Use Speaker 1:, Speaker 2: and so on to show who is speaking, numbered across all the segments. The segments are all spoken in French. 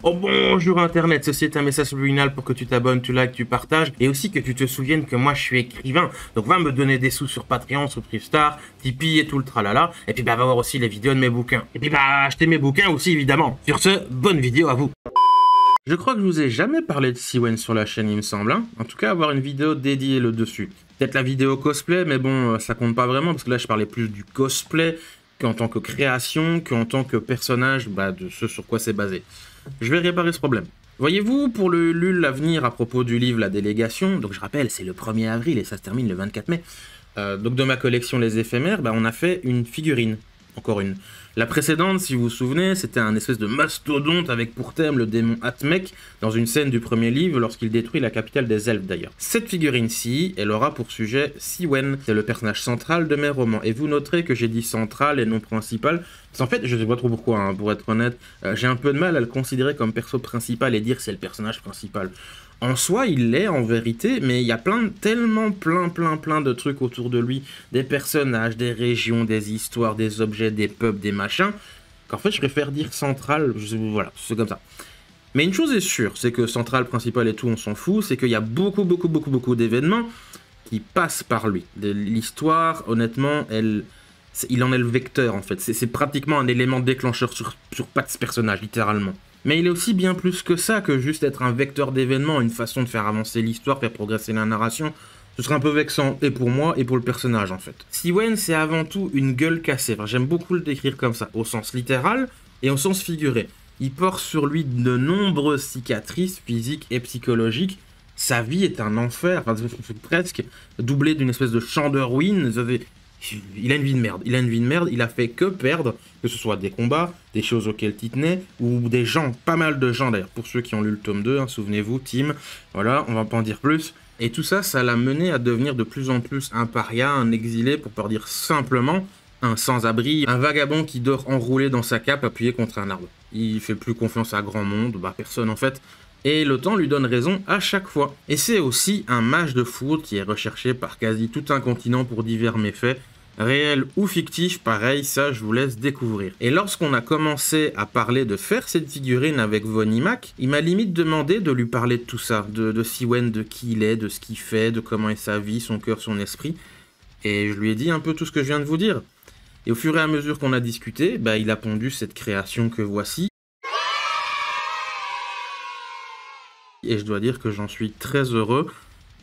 Speaker 1: Oh bonjour internet, ceci est un message subliminal pour que tu t'abonnes, tu likes, tu partages et aussi que tu te souviennes que moi je suis écrivain. Donc va me donner des sous sur Patreon, sur Privstar, Tipeee et tout le tralala. Et puis va voir aussi les vidéos de mes bouquins. Et puis acheter mes bouquins aussi évidemment. Sur ce, bonne vidéo à vous. Je crois que je vous ai jamais parlé de Siwen sur la chaîne il me semble. Hein. En tout cas avoir une vidéo dédiée le dessus. Peut-être la vidéo cosplay mais bon ça compte pas vraiment parce que là je parlais plus du cosplay qu'en tant que création, qu'en tant que personnage de ce sur quoi c'est basé. Je vais réparer ce problème. Voyez-vous, pour le LUL à venir à propos du livre La Délégation, donc je rappelle, c'est le 1er avril et ça se termine le 24 mai, donc de ma collection Les Éphémères, on a fait une figurine, encore une. La précédente, si vous vous souvenez, c'était un espèce de mastodonte avec pour thème le démon Atmec dans une scène du premier livre lorsqu'il détruit la capitale des elfes d'ailleurs. Cette figurine-ci, elle aura pour sujet Siwen, c'est le personnage central de mes romans. Et vous noterez que j'ai dit central et non principal. Parce qu'en fait, je sais pas trop pourquoi, hein, pour être honnête, j'ai un peu de mal à le considérer comme perso principal et dire c'est le personnage principal. En soi, il l'est en vérité, mais il y a tellement plein de trucs autour de lui, des personnages, des régions, des histoires, des objets, des peuples, des machins, qu'en fait je préfère dire central, voilà, c'est comme ça. Mais une chose est sûre, c'est que central, principal et tout, on s'en fout, c'est qu'il y a beaucoup d'événements qui passent par lui. L'histoire, honnêtement, il en est le vecteur en fait, c'est pratiquement un élément déclencheur sur pas de ce personnage, littéralement. Mais il est aussi bien plus que ça, que juste être un vecteur d'événements, une façon de faire avancer l'histoire, faire progresser la narration. Ce serait un peu vexant, et pour moi, et pour le personnage, en fait. Siwen, c'est avant tout une gueule cassée. Enfin, j'aime beaucoup le décrire comme ça, au sens littéral et au sens figuré. Il porte sur lui de nombreuses cicatrices physiques et psychologiques. Sa vie est un enfer, enfin, presque doublé d'une espèce de champ de ruines. Il a une vie de merde, il a fait que perdre, que ce soit des combats, des choses auxquelles il tenait, ou des gens, pas mal de gens d'ailleurs, pour ceux qui ont lu le tome 2, hein, souvenez-vous, Tim, voilà, on va pas en dire plus. Et tout ça, ça l'a mené à devenir de plus en plus un paria, un exilé, pour pas dire simplement un sans-abri, un vagabond qui dort enroulé dans sa cape appuyé contre un arbre. Il fait plus confiance à grand monde, personne en fait. Et le temps lui donne raison à chaque fois. Et c'est aussi un mage de foudre qui est recherché par quasi tout un continent pour divers méfaits, réel ou fictif, pareil, ça je vous laisse découvrir. Et lorsqu'on a commencé à parler de faire cette figurine avec Vonimac, il m'a limite demandé de lui parler de tout ça, de Siwen, de qui il est, de ce qu'il fait, de comment est sa vie, son cœur, son esprit. Et je lui ai dit un peu tout ce que je viens de vous dire. Et au fur et à mesure qu'on a discuté, il a pondu cette création que voici. Et je dois dire que j'en suis très heureux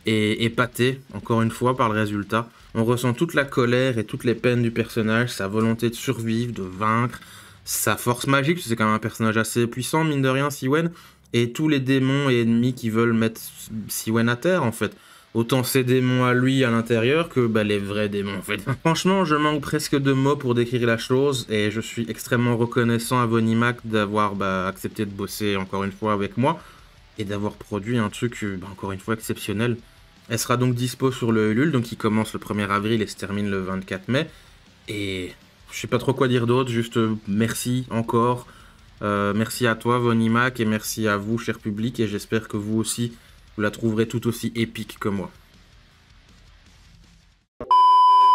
Speaker 1: et épaté, encore une fois, par le résultat. On ressent toute la colère et toutes les peines du personnage, sa volonté de survivre, de vaincre, sa force magique, c'est quand même un personnage assez puissant, mine de rien, Siwen, et tous les démons et ennemis qui veulent mettre Siwen à terre, en fait. Autant ses démons à lui à l'intérieur que les vrais démons, en fait. Franchement, je manque presque de mots pour décrire la chose, et je suis extrêmement reconnaissant à Vonimac d'avoir accepté de bosser encore une fois avec moi, et d'avoir produit un truc, encore une fois, exceptionnel. Elle sera donc dispo sur le LUL, donc qui commence le 1er avril et se termine le 24 mai. Et je sais pas trop quoi dire d'autre, juste merci encore. Merci à toi, Vonimac, et merci à vous, cher public, et j'espère que vous aussi, vous la trouverez tout aussi épique que moi.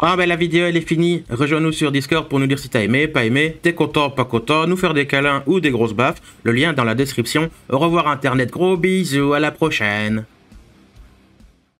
Speaker 1: La vidéo elle est finie, rejoins-nous sur Discord pour nous dire si t'as aimé, pas aimé, t'es content, pas content, nous faire des câlins ou des grosses baffes, le lien est dans la description. Au revoir internet, gros bisous, à la prochaine.